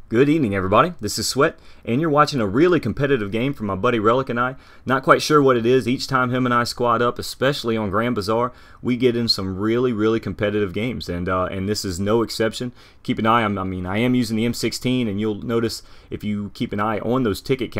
Good evening, everybody. This is Sweat, and you're watching a really competitive game from my buddy Relic and I. Not quite sure what it is. Each time him and I squad up, especially on Grand Bazaar, we get in some really competitive games, and this is no exception. Keep an eye. I am using the M16, and you'll notice if you keep an eye on that ticket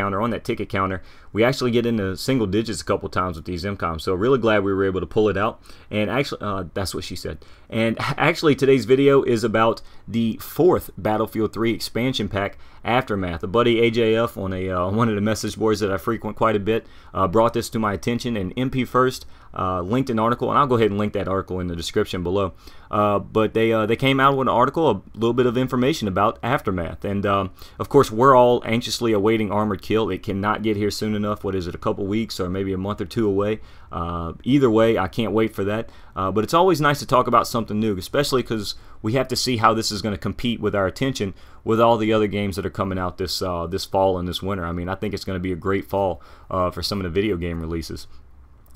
counter, we actually get into single digits a couple times with these MCOMs. So really glad we were able to pull it out. And actually, that's what she said. And actually, today's video is about the 4th Battlefield 3 expansion pack, Aftermath. A buddy AJF on one of the message boards that I frequent quite a bit brought this to my attention, and MP First linked an article, and I'll go ahead and link that article in the description below. But they came out with an article, a little bit of information about Aftermath, and of course we're all anxiously awaiting Armored Kill. It cannot get here soon enough. What is it, a couple weeks or maybe a month or two away? Either way, I can't wait for that. But it's always nice to talk about something new, especially because we have to see how this is going to compete with our attention with all the other games that are coming out this fall and this winter. I mean, I think it's going to be a great fall for some of the video game releases.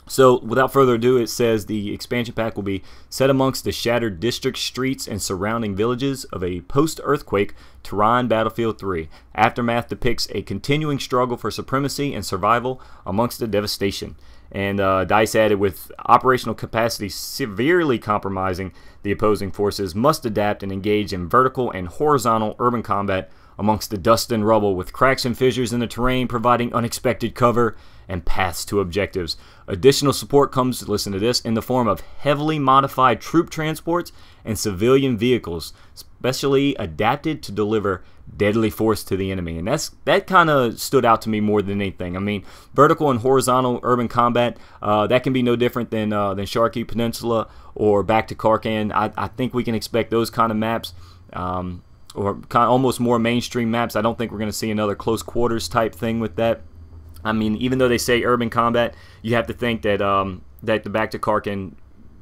So, without further ado, it says the expansion pack will be set amongst the shattered district streets and surrounding villages of a post-earthquake Tehran Battlefield 3. Aftermath depicts a continuing struggle for supremacy and survival amongst the devastation. And DICE added, with operational capacity severely compromising, the opposing forces must adapt and engage in vertical and horizontal urban combat amongst the dust and rubble, with cracks and fissures in the terrain providing unexpected cover and paths to objectives. Additional support comes, listen to this, in the form of heavily modified troop transports and civilian vehicles, specially adapted to deliver deadly force to the enemy. And that kind of stood out to me more than anything. I mean, vertical and horizontal urban combat, that can be no different than Sharkey Peninsula or back to Karkan. I think we can expect those kind of maps. Or kind of almost more mainstream maps. I don't think we're going to see another close quarters type thing with that. I mean, even though they say urban combat, you have to think that that the Back to Karkan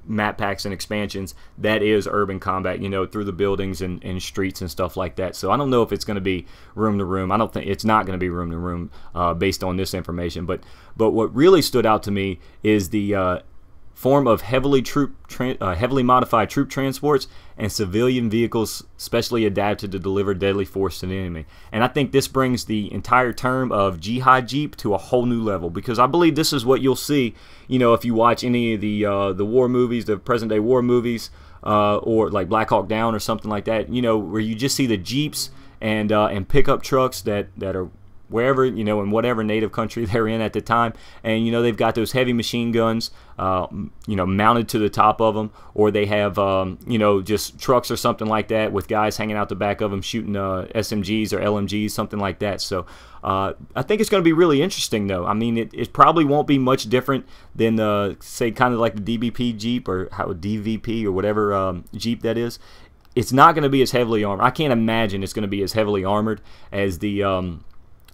map packs and expansions, that is urban combat, you know, through the buildings and streets and stuff like that. So I don't know if it's going to be room to room. I don't think it's not going to be room to room based on this information. But what really stood out to me is the form of heavily modified troop transports and civilian vehicles specially adapted to deliver deadly force to the enemy. And I think this brings the entire term of Jihad Jeep to a whole new level, because I believe this is what you'll see, you know, if you watch any of the war movies, the present day war movies, or like Black Hawk Down or something like that, you know, where you just see the Jeeps and pickup trucks that are wherever, you know, in whatever native country they're in at the time, and you know, they've got those heavy machine guns you know, mounted to the top of them, or they have you know, just trucks or something like that with guys hanging out the back of them shooting SMGs or LMGs, something like that. So I think it's going to be really interesting, though. I mean, it probably won't be much different than say kind of like the DBP Jeep, or how DVP or whatever Jeep that is. It's not going to be as heavily armored. I can't imagine it's going to be as heavily armored as the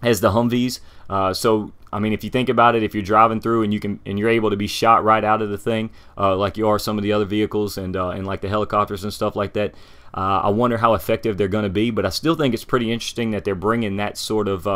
Humvees. So I mean, if you think about it, if you're driving through and you're able to be shot right out of the thing, like you are some of the other vehicles and like the helicopters and stuff like that, I wonder how effective they're going to be. But I still think it's pretty interesting that they're bringing that sort of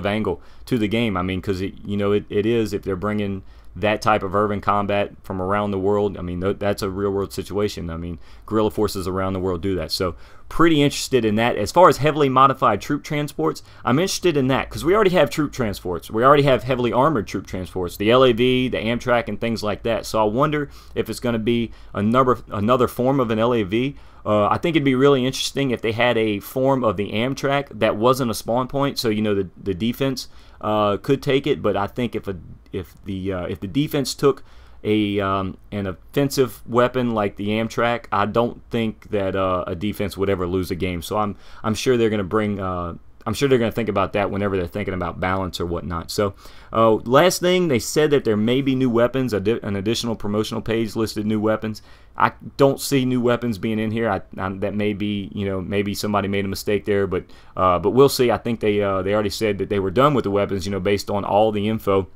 angle to the game. I mean, because you know, it is, if they're bringing that type of urban combat from around the world, I mean, that's a real world situation. I mean, guerrilla forces around the world do that. So pretty interested in that. As far as heavily modified troop transports, I'm interested in that because we already have troop transports. We already have heavily armored troop transports, the LAV, the Amtrak, and things like that. So I wonder if it's going to be another form of an LAV. I think it'd be really interesting if they had a form of the Amtrak that wasn't a spawn point, so you know, the defense could take it. But I think if the defense took an offensive weapon like the Amtrak, I don't think that a defense would ever lose a game. So I'm sure they're going to bring. I'm sure they're going to think about that whenever they're thinking about balance or whatnot. So last thing, they said that there may be new weapons. An additional promotional page listed new weapons. I don't see new weapons being in here. That may be, you know, maybe somebody made a mistake there, but we'll see. I think they already said that they were done with the weapons, you know, based on all the info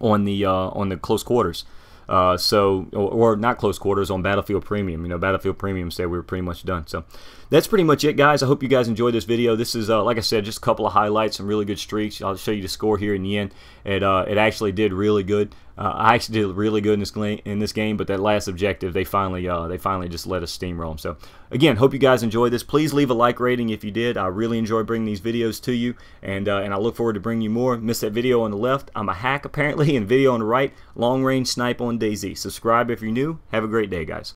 on the close quarters. Or not close quarters, on Battlefield Premium. You know, Battlefield Premium said we were pretty much done. So that's pretty much it, guys. I hope you guys enjoyed this video. This is, like I said, just a couple of highlights, some really good streaks. I'll show you the score here in the end. It actually did really good. I actually did really good in this game, but that last objective, they finally just let us steamroll them. So again, hope you guys enjoyed this. Please leave a like rating if you did. I really enjoy bringing these videos to you, and I look forward to bringing you more. Missed that video on the left. I'm a hack apparently, and video on the right. Long range snipe on DayZ. Subscribe if you're new. Have a great day, guys.